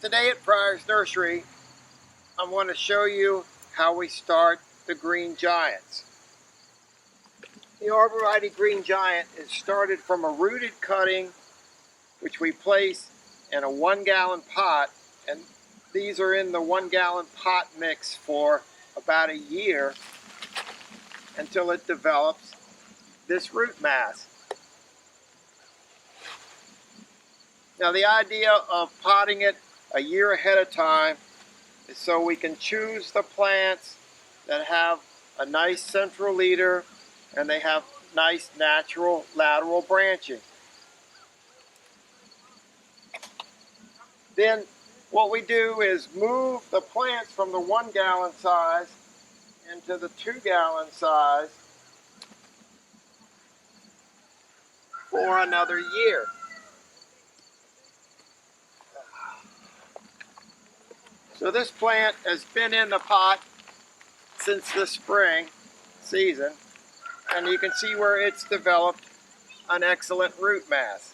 Today at Pryor's Nursery, I want to show you how we start the Green Giants. The Arborvitae Green Giant is started from a rooted cutting which we place in a 1-gallon pot, and these are in the 1-gallon pot mix for about a year until it develops this root mass. Now the idea of potting it a year ahead of time is so we can choose the plants that have a nice central leader and they have nice natural lateral branching. Then what we do is move the plants from the 1-gallon size into the 2-gallon size for another year. So this plant has been in the pot since the spring season, and you can see where it's developed an excellent root mass.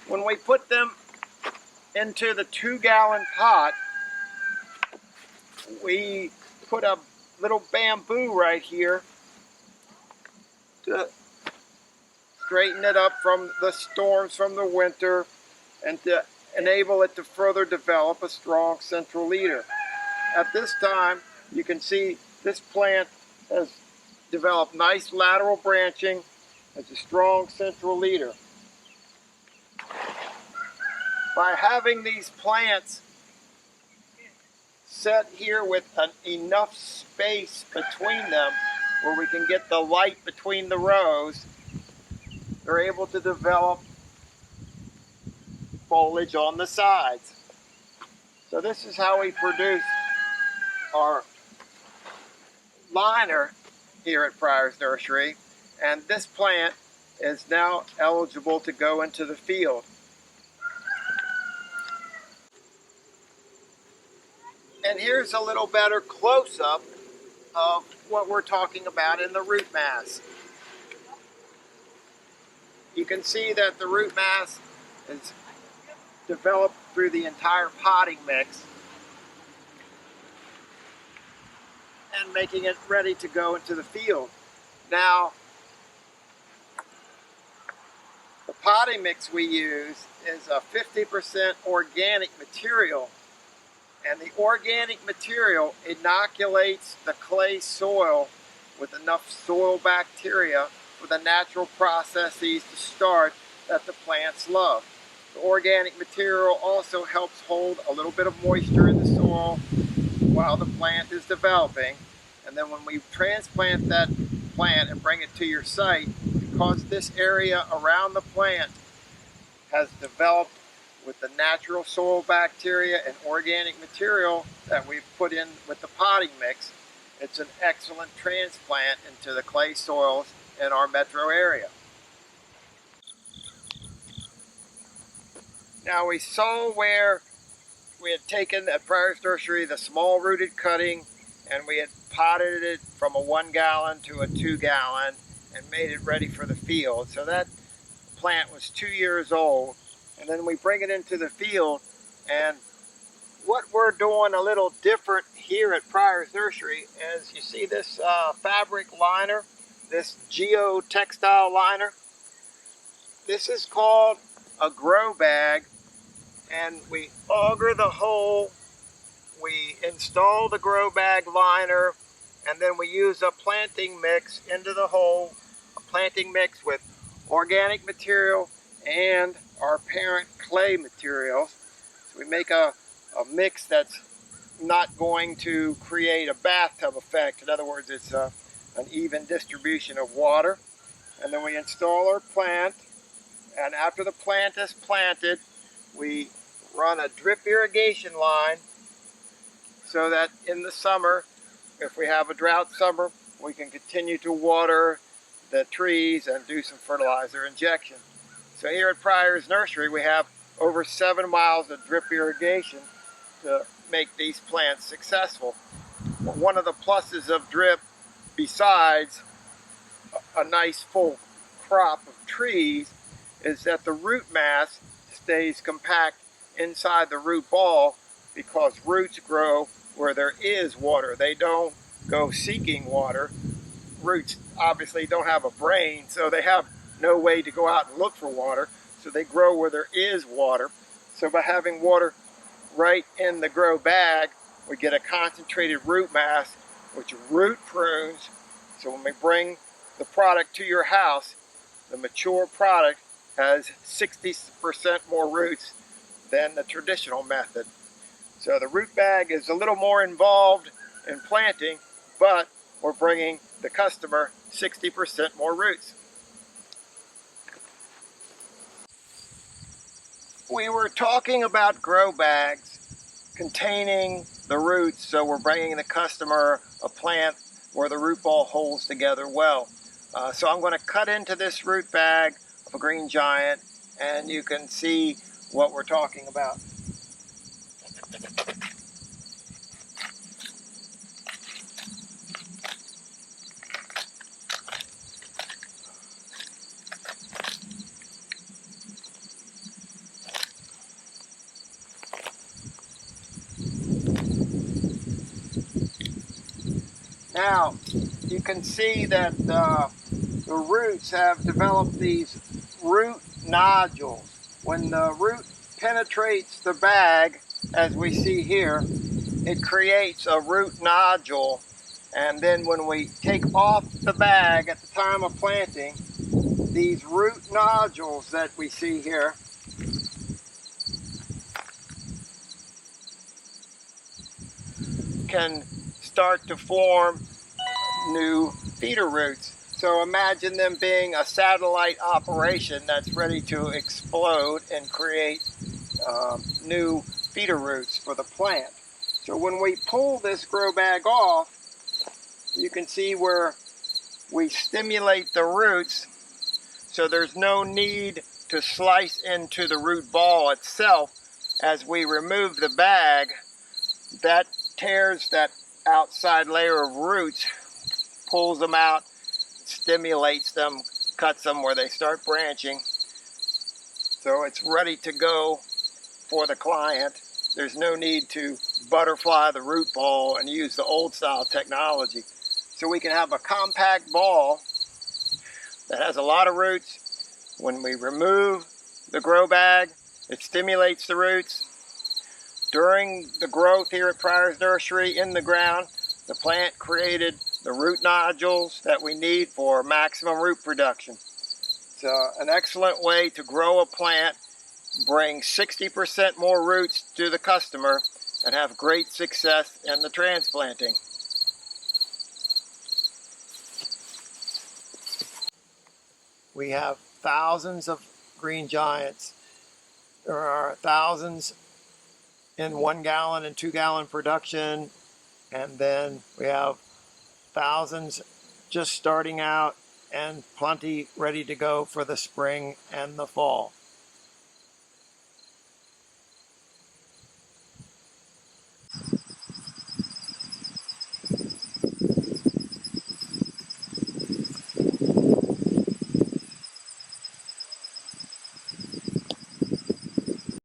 When we put them into the 2-gallon pot, we put a little bamboo right here to straighten it up from the storms from the winter and to enable it to further develop a strong central leader. At this time, you can see this plant has developed nice lateral branching, has a strong central leader. By having these plants set here with enough space between them where we can get the light between the rows, they're able to develop foliage on the sides. So this is how we produce our liner here at Pryor's Nursery, and this plant is now eligible to go into the field. And here's a little better close-up of what we're talking about in the root mass. You can see that the root mass is developed through the entire potting mix and making it ready to go into the field. Now, the potting mix we use is a 50% organic material, and the organic material inoculates the clay soil with enough soil bacteria for the natural processes to start that the plants love. The organic material also helps hold a little bit of moisture in the soil while the plant is developing. And then when we transplant that plant and bring it to your site, because this area around the plant has developed with the natural soil bacteria and organic material that we've put in with the potting mix, it's an excellent transplant into the clay soils in our metro area. Now we saw where we had taken at Pryor's Nursery the small rooted cutting and we had potted it from a 1-gallon to a 2-gallon and made it ready for the field. So that plant was 2 years old, and then we bring it into the field, and what we're doing a little different here at Pryor's Nursery is you see this fabric liner, this geotextile liner. This is called a grow bag, and we auger the hole, we install the grow bag liner, and then we use a planting mix into the hole, a planting mix with organic material and our parent clay materials. So we make a mix that's not going to create a bathtub effect. In other words, it's an even distribution of water. And then we install our plant, and after the plant is planted, we run a drip irrigation line so that in the summer, if we have a drought summer, we can continue to water the trees and do some fertilizer injection. So here at Pryor's Nursery, we have over 7 miles of drip irrigation to make these plants successful. One of the pluses of drip, besides a nice full crop of trees, is that the root mass stays compact inside the root ball because roots grow where there is water. They don't go seeking water. Roots obviously don't have a brain, so they have no way to go out and look for water. So they grow where there is water. So by having water right in the grow bag, we get a concentrated root mass, which root prunes. So when we bring the product to your house, the mature product has 60% more roots than the traditional method. So the root bag is a little more involved in planting, but we're bringing the customer 60% more roots. We were talking about grow bags containing the roots, so we're bringing the customer a plant where the root ball holds together well. So I'm going to cut into this root bag of a Green Giant, and you can see what we're talking about. Now, you can see that the roots have developed these root nodules. When the root penetrates the bag, as we see here, it creates a root nodule. And then when we take off the bag at the time of planting, these root nodules that we see here can start to form new feeder roots. So imagine them being a satellite operation that's ready to explode and create new feeder roots for the plant. So when we pull this grow bag off, you can see where we stimulate the roots, so there's no need to slice into the root ball itself. As we remove the bag, that tears that outside layer of roots, pulls them out, stimulates them, cuts them where they start branching. So it's ready to go for the client. There's no need to butterfly the root ball and use the old style technology. So we can have a compact ball that has a lot of roots. When we remove the grow bag, it stimulates the roots. During the growth here at Pryor's Nursery in the ground, the plant created the root nodules that we need for maximum root production. It's an excellent way to grow a plant, bring 60% more roots to the customer, and have great success in the transplanting. We have thousands of Green Giants. There are thousands in 1 gallon and 2 gallon production, and then we have thousands just starting out and plenty ready to go for the spring and the fall.